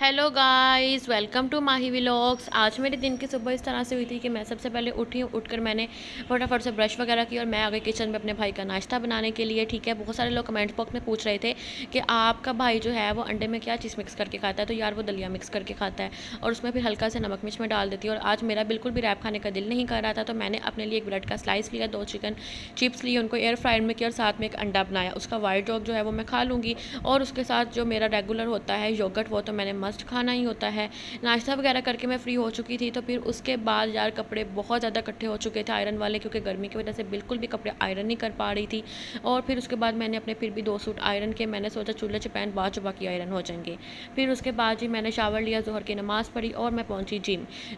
Hello guys, welcome to Mahi vlogs. आज मेरे दिन की सुबह इस तरह से हुई थी कि मैं सबसे पहले उठी, उठकर मैंने फटाफट से ब्रश वगैरह की और मैं आ गई किचन में अपने भाई का नाश्ता बनाने के लिए। ठीक है, बहुत सारे लोग कमेंट बॉक्स में पूछ रहे थे कि आपका भाई जो है वो अंडे में क्या चीज़ मिक्स करके खाता है। तो यार वो दलिया मिक्स करके खाता है और उसमें फिर हल्का से नमक मिर्च में डाल देती है। और आज मेरा बिल्कुल भी रैप खाने का दिल नहीं कर रहा था, तो मैंने अपने लिए एक ब्रेड का स्लाइस लिया, 2 चिकन चिप्स लिए, उनको एयर फ्रायर में किया और साथ में एक अंडा बनाया। उसका वाइट यॉक जो है वो मैं खा लूँगी और उसके साथ जो मेरा रेगुलर होता है योगर्ट, वो तो मैंने मस्ट खाना ही होता है। नाश्ता वगैरह करके मैं फ़्री हो चुकी थी, तो फिर उसके बाद यार कपड़े बहुत ज़्यादा इकट्ठे हो चुके थे आयरन वाले, क्योंकि गर्मी की वजह से बिल्कुल भी कपड़े आयरन नहीं कर पा रही थी। और फिर उसके बाद मैंने अपने फिर भी 2 सूट आयरन किए। मैंने सोचा चूल्हे से पैन बाद बाकी आयरन हो जाएंगे। फिर उसके बाद जी मैंने शावर लिया, ज़ोहर की नमाज़ पढ़ी और मैं पहुंची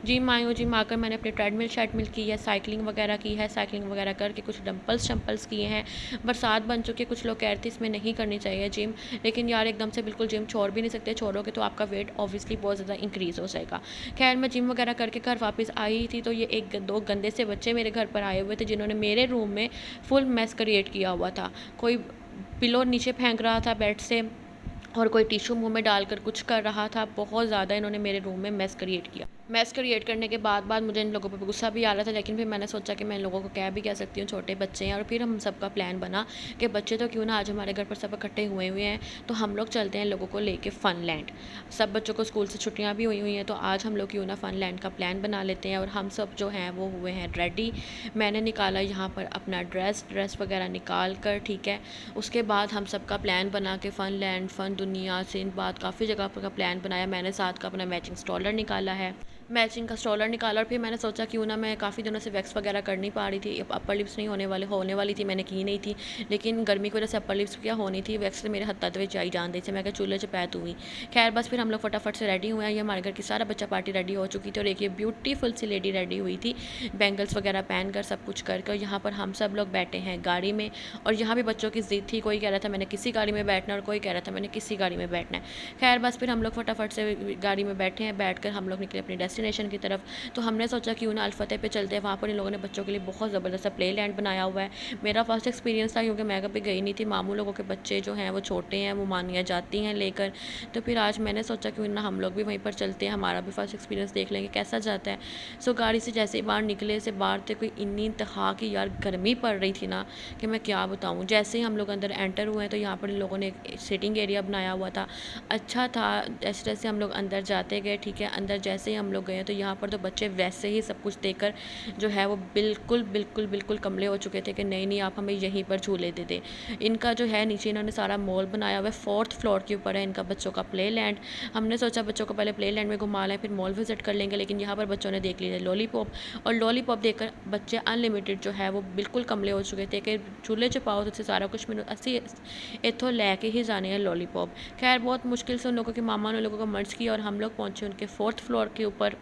जिम आई हूँ। जिम आकर मैंने अपनी ट्रेडमिल शेडमिल की है, साइकिलिंग वगैरह की है। साइकिलिंग वगैरह करके कुछ डंपल्स शंपल्स किए हैं। बरसात बन चुकी है, कुछ लोग कह रहे थे इसमें नहीं करनी चाहिए जिम, लेकिन यार एकदम से बिल्कुल जिम छोड़ भी नहीं सकते। छोड़ोगे तो आपका वेट ऑब्वियसली बहुत ज़्यादा इंक्रीज़ हो जाएगा। खैर मैं जिम वगैरह करके घर वापस आई थी, तो ये एक दो गंदे से बच्चे मेरे घर पर आए हुए थे, जिन्होंने मेरे रूम में फुल मेस क्रिएट किया हुआ था। कोई पिलो नीचे फेंक रहा था बेड से और कोई टिश्यू मुंह में डालकर कुछ कर रहा था। बहुत ज़्यादा इन्होंने मेरे रूम में मेस क्रिएट किया। मेस क्रिएट करने के बाद मुझे इन लोगों पर गुस्सा भी आ रहा था, लेकिन फिर मैंने सोचा कि मैं इन लोगों को कह सकती हूँ, छोटे बच्चे हैं। और फिर हम सबका प्लान बना कि बच्चे तो क्यों ना, आज हमारे घर पर सब इकट्ठे हुए हैं तो हम लोग चलते हैं लोगों को लेके फ़न लैंड। सब बच्चों को स्कूल से छुट्टियाँ भी हुई हैं, तो आज हम लोग क्यों ना फ़न लैंड का प्लान बना लेते हैं। और हम सब जो हैं वो हुए हैं रेडी। मैंने निकाला यहाँ पर अपना ड्रेस वगैरह निकाल कर, ठीक है। उसके बाद हम सबका प्लान बना के फ़न लैंड, फ़न दुनिया, सिंदबाद, काफ़ी जगह पर का प्लान बनाया। मैंने साथ का अपना मैचिंग स्ट्रॉलर निकाला है, मैचिंग का स्ट्रॉलर निकाला। और फिर मैंने सोचा क्यों ना, मैं काफ़ी दिनों से वैक्स वगैरह कर नहीं पा रही थी, अपर लिप्स नहीं होने वाली थी, मैंने की नहीं थी। लेकिन गर्मी की वजह से अपर लिप्स क्या होनी थी, वैक्स से मेरे हत्ता में आई जान दी थी। मैं क्या चूल्हे से पैत हुई। खैर बस फिर हम लोग फटाफट से रेडी हुए हैं। ये हमारे घर की सारा बच्चा पार्टी रेडी हो चुकी थी और एक ये ब्यूटीफुल सी लेडी रेडी हुई थी, बैंगल्स वगैरह पहन कर, सब कुछ करके। यहाँ पर हम सब लोग बैठे हैं गाड़ी में। और यहाँ भी बच्चों की ज़िद थी, कोई कह रहा था मैंने किसी गाड़ी में बैठना और कोई कह रहा था मैंने किसी गाड़ी में बैठना है। खैर बस फिर हम लोग फटाफट से गाड़ी में बैठे हैं, बैठ कर हम लोग निकले अपनी डेस्टिनेशन की तरफ। तो हमने सोचा क्यों ना अल-फतेह पे चलते हैं। वहाँ पर इन लोगों ने बच्चों के लिए बहुत ज़बरदस्त प्ले लैंड बनाया हुआ है। मेरा फर्स्ट एक्सपीरियंस था, क्योंकि मैं कभी गई नहीं थी। मामू लोगों के बच्चे जो हैं वो छोटे हैं, वो मानिया जाती हैं लेकर। तो फिर आज मैंने सोचा क्यों ना हम लोग भी वहीं पर चलते हैं, हमारा भी फर्स्ट एक्सपीरियंस देख लेंगे कैसा जाता है। सो गाड़ी से जैसे ही बाहर निकले, से बाहर थे कोई इन्नी इंतहा की यार गर्मी पड़ रही थी ना कि मैं क्या बताऊँ। जैसे ही हम लोग अंदर एंटर हुए तो यहाँ पर इन लोगों ने एक सिटिंग एरिया बनाया हुआ था, अच्छा था। जैसे जैसे हम लोग अंदर जाते गए, ठीक है, अंदर जैसे ही हम लोग गए तो यहाँ पर तो बच्चे वैसे ही सब कुछ देखकर जो है वो बिल्कुल कमले हो चुके थे कि नहीं आप हमें यहीं पर झूले दे दे। इनका जो है नीचे इन्होंने सारा मॉल बनाया हुआ है, 4th फ्लोर के ऊपर है इनका बच्चों का प्ले लैंड। हमने सोचा बच्चों को पहले प्ले लैंड में घुमा लें, फिर मॉल विजिट कर लेंगे, लेकिन यहाँ पर बच्चों ने देख लिया लॉलीपॉप। और लॉलीपॉप देखकर बच्चे अनलिमिटेड जो है वो बिल्कुल कमले हो चुके थे कि झूले च पाओ तो सारा कुछ मैंने असी इतों लैके ही जाने हैं लॉलीपॉप। खैर बहुत मुश्किल से उन लोगों की मामा ने लोगों को मर्ज किया और हम लोग पहुँचे उनके 4th फ्लोर के ऊपर।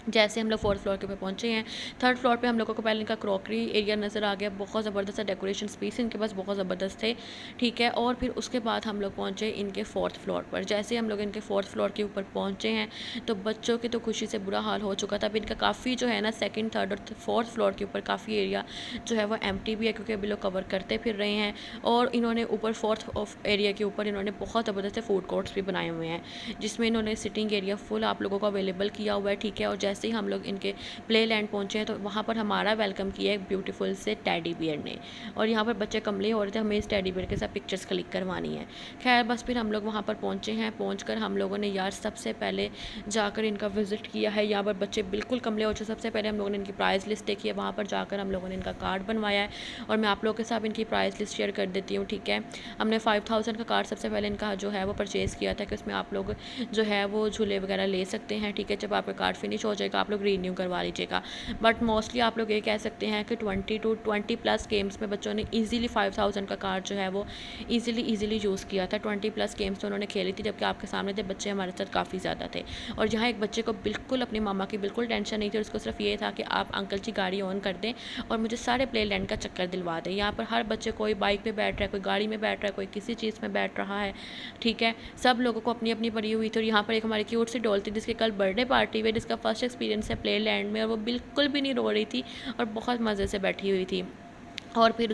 जैसे हम लोग 4th फ्लोर के ऊपर पहुंचे हैं, 3rd फ्लोर पे हम लोगों को पहले इनका क्रॉकरी एरिया नज़र आ गया। बहुत ज़बरदस्त डेकोरेशन पीस इनके पास बहुत ज़बरदस्त थे, ठीक है। और फिर उसके बाद हम लोग पहुंचे इनके 4th फ्लोर पर। जैसे हम लोग इनके 4th फ्लोर के ऊपर पहुंचे हैं तो बच्चों की तो खुशी से बुरा हाल हो चुका था। अब इनका काफ़ी जो है ना 2nd, 3rd और 4th फ्लोर के ऊपर काफ़ी एरिया जो है वो एम्प्टी भी है, क्योंकि अभी लोग कवर करते फिर रहे हैं। और इन्होंने ऊपर 4th ऑफ एरिया के ऊपर इन्होंने बहुत ज़बरदस्त फूड कोर्ट्स भी बनाए हुए हैं, जिसमें इन्होंने सिटिंग एरिया फुल आप लोगों को अवेलेबल किया हुआ है, ठीक है। और जैसे ही हम लोग इनके प्ले लैंड पहुँचे हैं तो वहाँ पर हमारा वेलकम किया एक ब्यूटीफुल से टेडी बियर ने। और यहाँ पर बच्चे कमले हो रहे थे, हमें इस टेडी बियर के साथ पिक्चर्स क्लिक करवानी है। खैर बस फिर हम लोग वहाँ पर पहुँचे हैं। पहुँचकर हम लोगों ने यार सबसे पहले जाकर इनका विज़िट किया है। यहाँ पर बच्चे बिल्कुल कमले हो चुके। सबसे पहले हम लोगों ने इनकी प्राइस लिस्ट देखी है, वहाँ पर जाकर हम लोगों ने इनका कार्ड बनवाया है और मैं आप लोगों के साथ इनकी प्राइस लिस्ट शेयर कर देती हूँ, ठीक है। हमने 5000 का कार्ड सबसे पहले इनका जो है वो परचेज़ किया था कि उसमें आप लोग जो है वो झूले वगैरह ले सकते हैं, ठीक है। जब आपका कार्ड फिनिश हो जाएगा आप लोग रीन्यू करवा लीजिएगा। बट मोस्टली आप लोग ये कह सकते हैं कि 20 प्लस गेम्स में बच्चों ने ईजिली 5000 का कार्ड जो है वो ईजिली यूज़ किया था। 20 प्लस गेम्स तो उन्होंने खेली थी, जबकि आपके सामने थे बच्चे हमारे साथ काफ़ी ज़्यादा थे। और यहाँ एक बच्चे को बिल्कुल अपनी मामा की बिल्कुल टेंशन नहीं थी, उसको सिर्फ ये था कि आप अंकल जी गाड़ी ऑन कर दें और मुझे सारे प्ले लैंड का चक्कर दिलवा दें। यहाँ पर हर बच्चे, कोई बाइक पे बैठ रहा है, कोई गाड़ी में बैठ रहा है, कोई किसी चीज़ में बैठ रहा है, ठीक है। सब लोगों को अपनी अपनी पड़ी हुई थी। और यहाँ पर एक हमारी क्यूट सी डॉल थी जिसकी कल बर्थडे पार्टी हुई, जिसका फर्स्ट एक्सपीरियंस है प्ले लैंड में, और वो बिल्कुल भी नहीं रो रही थी और बहुत मज़े से बैठी हुई थी। और फिर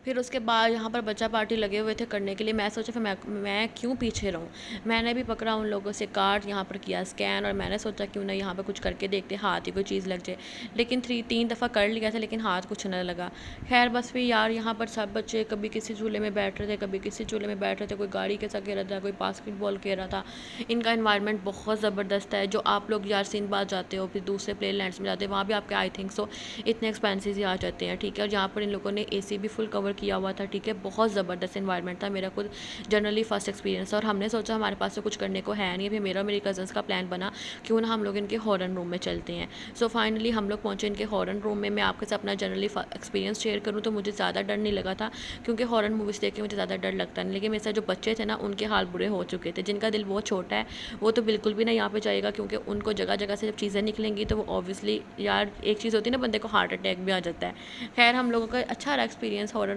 फिर उसके बाद यहाँ पर बच्चा पार्टी लगे हुए थे करने के लिए। मैं सोचा फिर मैं क्यों पीछे रहूँ। मैंने भी पकड़ा उन लोगों से कार्ड, यहाँ पर किया स्कैन, और मैंने सोचा क्यों ना यहाँ पर कुछ करके देखते, हाथ ही कोई चीज़ लग जाए। लेकिन 3 दफ़ा कर लिया था लेकिन हाथ कुछ न लगा। खैर बस फिर यार यहाँ पर सब बच्चे कभी किसी झूले में बैठ रहे थे, कभी किसी झूले में बैठ रहे थे, कोई गाड़ी के साथ खेल रहा था, कोई बास्केटबॉल खेल रहा था। इनका इन्वायरमेंट बहुत ज़बरदस्त है। जो आप लोग यार सिंदबाद जाते हो, फिर दूसरे प्ले लैंड्स में जाते हो, वहाँ भी आपके आई थिंक सो इतने एक्सपेंसिव ही आ जाते हैं, ठीक है। और यहाँ पर इन लोगों ने एसी भी फुल कवर किया हुआ था, ठीक है। बहुत ज़बरदस्त इन्वायरमेंट था। मेरा खुद जनरली फर्स्ट एक्सपीरियंस था और हमने सोचा हमारे पास तो कुछ करने को है नहीं। फिर मेरा और मेरी कज़न्स का प्लान बना क्यों ना हम लोग इनके हॉरर रूम में चलते हैं। सो फाइनली हम लोग पहुँचे इनके हॉरर रूम में। मैं आपके साथ अपना जनरली एक्सपीरियंस शेयर करूँ तो मुझे ज़्यादा डर नहीं लगा था, क्योंकि हॉरर मूवीज़ देख के मुझे ज़्यादा डर लगता नहीं। लेकिन मेरे साथ जो बच्चे थे ना, उनके हाल बुरे हो चुके थे। जिनका दिल बहुत छोटा है वो तो बिल्कुल भी ना यहाँ पे जाएगा, क्योंकि उनको जगह जगह से जब चीज़ें निकलेंगी तो वो ऑब्वियसली यार एक चीज़ होती है ना, बंदे को हार्ट अटैक भी आ जाता है। खैर हम लोगों का अच्छा रहा एक्सपीरियंस हॉरर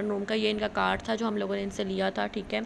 रूम का। ये इनका कार्ड था जो हम लोगों ने इनसे लिया था, ठीक है।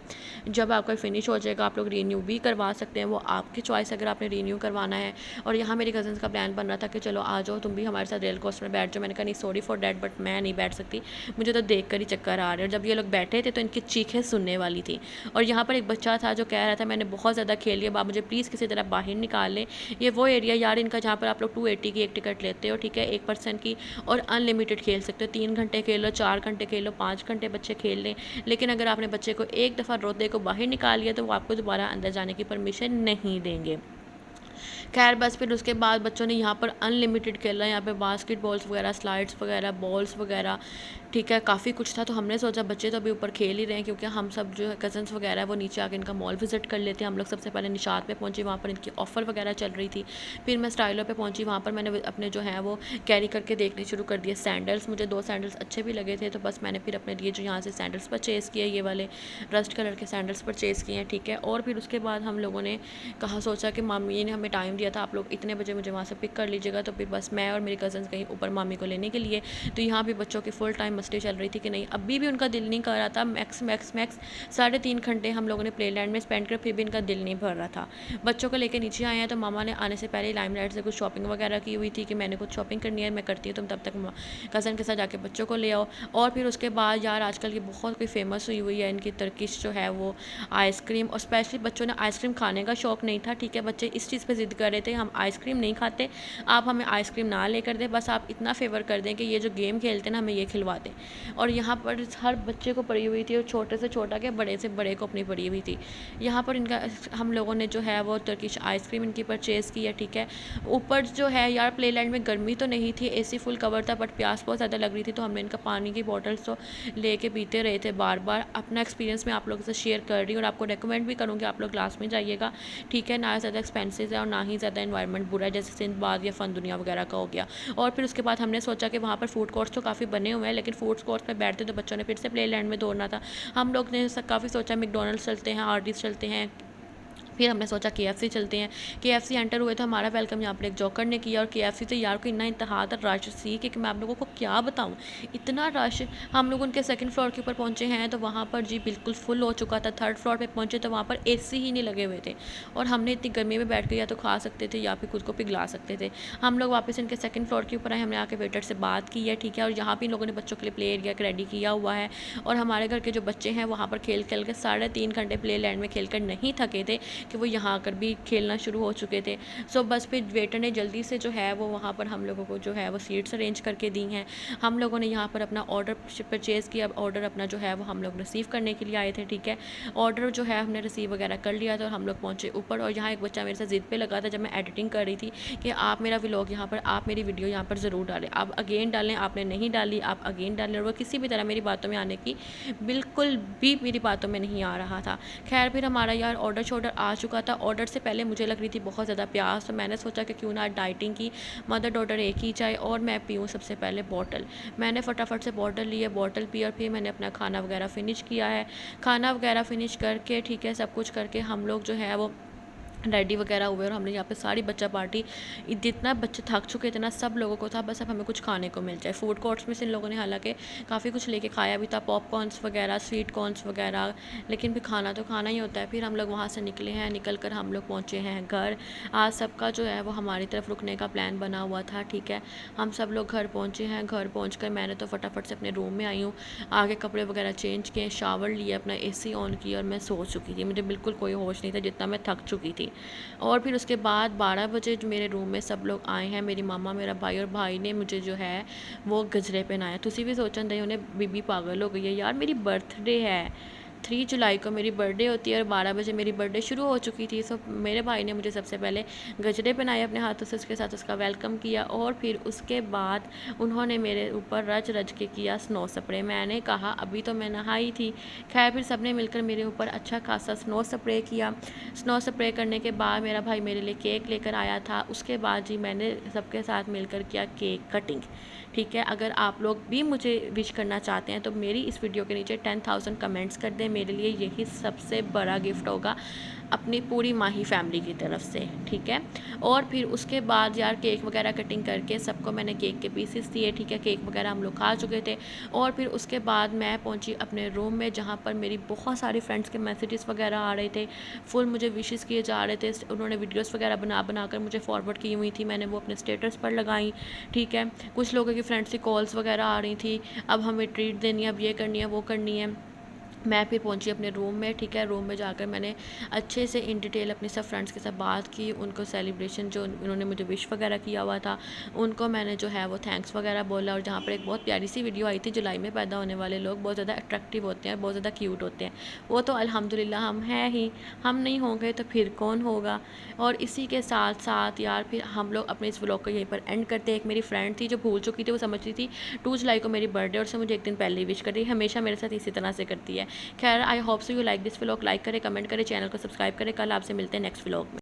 जब आपका फिनिश हो जाएगा आप लोग रीन्यू भी करवा सकते हैं, वो आपकी चॉइस अगर आपने रीन्यू करवाना है। और यहाँ मेरी कज़न्स का प्लान बन रहा था कि चलो आ जाओ तुम भी हमारे साथ रेल कोस्टर में बैठ जाओ। मैंने कहा नहीं सॉरी फॉर डैट, बट मैं नहीं बैठ सकती, मुझे तो देख कर ही चक्कर आ रहे हैं। और जब ये लोग बैठे थे तो इनकी चीखें सुनने वाली थी। और यहाँ पर एक बच्चा था जो कह रहा था मैंने बहुत ज़्यादा खेल लिया, आप मुझे प्लीज़ किसी तरह बाहर निकाल लें। ये वो एरिया यार इनका जहाँ पर आप लोग 280 की एक टिकट लेते हो, ठीक है, 1 पर्सन की, और अनलिमिटेड खेल सकते हो। 3 घंटे खेल लो, 4 घंटे खेल लो, 5 घंटे बच्चे खेल लें। लेकिन अगर आपने बच्चे को एक दफ़ा रोते को बाहर निकाल लिया तो वो आपको दोबारा अंदर जाने की परमिशन नहीं देंगे। खैर बस फिर उसके बाद बच्चों ने यहाँ पर अनलिमिटेड खेला। यहाँ पे बास्केटबॉल्स वगैरह, स्लाइड्स वगैरह, बॉल्स वगैरह, ठीक है, काफ़ी कुछ था। तो हमने सोचा बच्चे तो अभी ऊपर खेल ही रहे हैं, क्योंकि हम सब जो है कज़न्स वगैरह है वो नीचे आके इनका मॉल विजिट कर लेते हैं। हम लोग सबसे पहले निशात पे पहुँचे, वहाँ पर इनकी ऑफ़र वगैरह चल रही थी। फिर मैं स्टाइलो पे पहुँची, वहाँ पर मैंने अपने जो है वो कैरी करके देखने शुरू कर दिए सैंडल्स। मुझे 2 सैंडल्स अच्छे भी लगे थे, तो बस मैंने फिर अपने लिए जो यहाँ से सैंडल्स परचेज़ किए, ये वाले रस्ट कलर के सैंडल्स परचेज़ किए हैं, ठीक है। और फिर उसके बाद हम लोगों ने कहा सोचा कि मामी ने हमें टाइम दिया था, आप लोग इतने बजे मुझे वहाँ से पिक कर लीजिएगा। तो फिर बस मैं और मेरी कज़न्स कहीं ऊपर मामी को लेने के लिए। तो यहाँ भी बच्चों की फुल टाइम मस्ती चल रही थी कि नहीं, अभी भी उनका दिल नहीं कर रहा था। मैक्स 3.5 घंटे हम लोगों ने प्ले लैंड में स्पेंड कर, फिर भी इनका दिल नहीं भर रहा था। बच्चों को लेकर नीचे आए हैं तो मामा ने आने से पहले लाइमलाइट से कुछ शॉपिंग वगैरह की हुई थी कि मैंने कुछ शॉपिंग करनी है, मैं करती हूँ, तुम तब तक कज़न के साथ जाके बच्चों को ले आओ। और फिर उसके बाद यार आजकल की बहुत कोई फेमस हुई है इनकी टर्किश जो है वो आइसक्रीम। और स्पेशली बच्चों ने आइसक्रीम खाने का शौक़ नहीं था, ठीक है। बच्चे इस चीज़ पर ज़िद कर रहे थे हम आइसक्रीम नहीं खाते, आप हमें आइसक्रीम ना लेकर दें, बस आप इतना फेवर कर दें कि ये जो गेम खेलते हैं ना हमें ये खिलवा दें। और यहाँ पर हर बच्चे को पड़ी हुई थी, और छोटे से छोटा के बड़े से बड़े को अपनी पड़ी हुई थी। यहाँ पर इनका हम लोगों ने जो है वो टर्किश आइसक्रीम इनकी परचेज़ की है, ठीक है। ऊपर जो है यार प्ले लैंड में गर्मी तो नहीं थी, एसी फुल कवर था, बट प्यास बहुत ज़्यादा लग रही थी, तो हमने इनका पानी की बॉटल्स तो लेके पीते रहे थे बार बार। अपना एक्सपीरियंस मैं आप लोगों से शेयर कर रही हूँ, और आपको रेकमेंड भी करूँगी आप लोग क्लास में जाइएगा, ठीक है। ना ज़्यादा एक्सपेंसिव है और ना ही ज़्यादा इन्वायरमेंट बुरा है जैसे सिंदबाद या फन दुनिया वगैरह का हो गया। और फिर उसके बाद हमने सोचा कि वहाँ पर फूड कोर्ट्स तो काफ़ी बने हुए हैं, लेकिन फूड कोर्ट्स में बैठते तो बच्चों ने फिर से प्ले लैंड में दौड़ना था। हम लोग ने काफ़ी सोचा मैकडॉनल्ड्स चलते हैं, आरडीज़ चलते हैं। फिर हमने सोचा केएफसी चलते हैं। केएफसी एंटर हुए तो हमारा वेलकम यहाँ पर एक जॉकर ने किया, और केएफसी तो यार को इतना इंतहा था रश सी कि मैं आप लोगों को क्या बताऊँ, इतना रश। हम लोग उनके सेकंड फ्लोर के ऊपर पहुँचे हैं तो वहाँ पर जी बिल्कुल फुल हो चुका था। थर्ड फ्लोर पे पहुँचे तो वहाँ पर एसी ही नहीं लगे हुए थे, और हमने इतनी गर्मी में बैठ के या तो खा सकते थे या फिर खुद को पिघला सकते थे। हम लोग वापस इनके सेकंड फ्लोर के ऊपर आए, हमने आके वेटर से बात की है, ठीक है। और यहाँ भी इन लोगों ने बच्चों के लिए प्ले एरिया रेडी किया हुआ है, और हमारे घर के जो बच्चे हैं वहाँ पर खेल खेल के 3.5 घंटे प्ले लैंड में खेल कर नहीं थके थे कि वो यहाँ आकर भी खेलना शुरू हो चुके थे। सो बस फिर वेटर ने जल्दी से जो है वो वहाँ पर हम लोगों को जो है वो सीट्स अरेंज करके दी हैं। हम लोगों ने यहाँ पर अपना ऑर्डर परचेज़ किया। ऑर्डर अपना जो है वो हम लोग रिसीव करने के लिए आए थे, ठीक है। ऑर्डर जो है हमने रिसीव वगैरह कर लिया था, और हम लोग पहुँचे ऊपर। और यहाँ एक बच्चा मेरे साथ ज़िद पे लगा था जब मैं एडिटिंग कर रही थी कि आप मेरा व्लॉग यहाँ पर, आप मेरी वीडियो यहाँ पर ज़रूर डालें। आप अगेन डालें, आपने नहीं डाली आप अगेन डालें। और वो किसी भी तरह मेरी बातों में आने की बिल्कुल भी मेरी बातों में नहीं आ रहा था। खैर फिर हमारा यार ऑर्डर शॉर्डर आ चुका था। ऑर्डर से पहले मुझे लग रही थी बहुत ज़्यादा प्यास, तो मैंने सोचा कि क्यों ना डाइटिंग की मदर डॉटर एक ही चाय और मैं पीऊँ सबसे पहले बॉटल। मैंने फटाफट से बॉटल ली है, बॉटल पी, और फिर मैंने अपना खाना वगैरह फ़िनिश किया है। खाना वगैरह फ़िनिश करके, ठीक है, सब कुछ करके हम लोग जो है वो रेडी वगैरह हुए और हमने यहाँ पे सारी बच्चा पार्टी, जितना बच्चे थक चुके थे ना, सब लोगों को था बस अब हमें कुछ खाने को मिल जाए। फूड कोर्ट्स में से इन लोगों ने हालांकि काफ़ी कुछ लेके खाया भी था, पॉपकॉर्न्स वगैरह, स्वीट कॉर्न्स वगैरह, लेकिन भी खाना तो खाना ही होता है। फिर हम लोग वहाँ से निकले हैं, निकल कर हम लोग पहुँचे हैं घर। आज सबका जो है वो हमारी तरफ रुकने का प्लान बना हुआ था, ठीक है। हम सब लोग घर पहुँचे हैं। घर पहुँच कर मैंने तो फटाफट से अपने रूम में आई हूँ, आगे कपड़े वगैरह चेंज किए, शावर लिया, अपना AC ऑन किया और मैं सो चुकी थी। मुझे बिल्कुल कोई होश नहीं था, जितना मैं थक चुकी थी। और फिर उसके बाद 12 बजे जो मेरे रूम में सब लोग आए हैं, मेरी मामा, मेरा भाई, और भाई ने मुझे जो है वो गजरे पहनाया। तुसी भी सोचन दे उन्हें बीबी पागल हो गई है यार, मेरी बर्थडे है, 3 जुलाई को मेरी बर्थडे होती है और 12 बजे मेरी बर्थडे शुरू हो चुकी थी। सो मेरे भाई ने मुझे सबसे पहले गजरे पहनाए अपने हाथों से, उसके साथ उसका वेलकम किया और फिर उसके बाद उन्होंने मेरे ऊपर रच रच के किया स्नो स्प्रे। मैंने कहा अभी तो मैं नहाई थी। खैर फिर सबने मिलकर मेरे ऊपर अच्छा खासा स्नो स्प्रे किया। स्नो स्प्रे करने के बाद मेरा भाई मेरे लिए केक लेकर आया था। उसके बाद जी मैंने सबके साथ मिलकर किया केक कटिंग, ठीक है। अगर आप लोग भी मुझे विश करना चाहते हैं तो मेरी इस वीडियो के नीचे 10,000 कमेंट्स कर दें, मेरे लिए यही सबसे बड़ा गिफ्ट होगा अपनी पूरी माही फैमिली की तरफ से, ठीक है। और फिर उसके बाद यार केक वगैरह कटिंग करके सबको मैंने केक के पीसेस दिए, ठीक है। केक वगैरह हम लोग खा चुके थे और फिर उसके बाद मैं पहुंची अपने रूम में, जहां पर मेरी बहुत सारी फ्रेंड्स के मैसेजेस वगैरह आ रहे थे, फुल मुझे विशेस किए जा रहे थे। उन्होंने वीडियोस वगैरह बना कर मुझे फॉरवर्ड की हुई थी, मैंने वो अपने स्टेटस पर लगाई, ठीक है। कुछ लोगों की फ्रेंड्स की कॉल्स वगैरह आ रही थी, अब हमें ट्रीट देनी है, अब ये करनी है, वो करनी है। मैं फिर पहुंची अपने रूम में, ठीक है। रूम में जाकर मैंने अच्छे से इन डिटेल अपने सब फ्रेंड्स के साथ बात की, उनको सेलिब्रेशन जो उन्होंने मुझे विश वगैरह किया हुआ था उनको मैंने जो है वो थैंक्स वगैरह बोला। और जहाँ पर एक बहुत प्यारी सी वीडियो आई थी, जुलाई में पैदा होने वाले लोग बहुत ज़्यादा अट्रैक्टिव होते हैं, बहुत ज़्यादा क्यूट होते हैं, वो तो अल्हम्दुलिल्लाह हम हैं ही, हम नहीं होंगे तो फिर कौन होगा। और इसी के साथ साथ यार फिर हम लोग अपने इस व्लॉग को यहीं पर एंड करते हैं। एक मेरी फ्रेंड थी जो भूल चुकी थी, वो समझ रही थी 2 जुलाई को मेरी बर्थडे और से मुझे एक दिन पहले ही विश कर रही है, हमेशा मेरे साथ इसी तरह से करती है। खैर I hope so you like this vlog, like करें, कमेंट करें, चैनल को सब्सक्राइब करें। कल आपसे मिलते हैं नेक्स्ट व्लॉग में।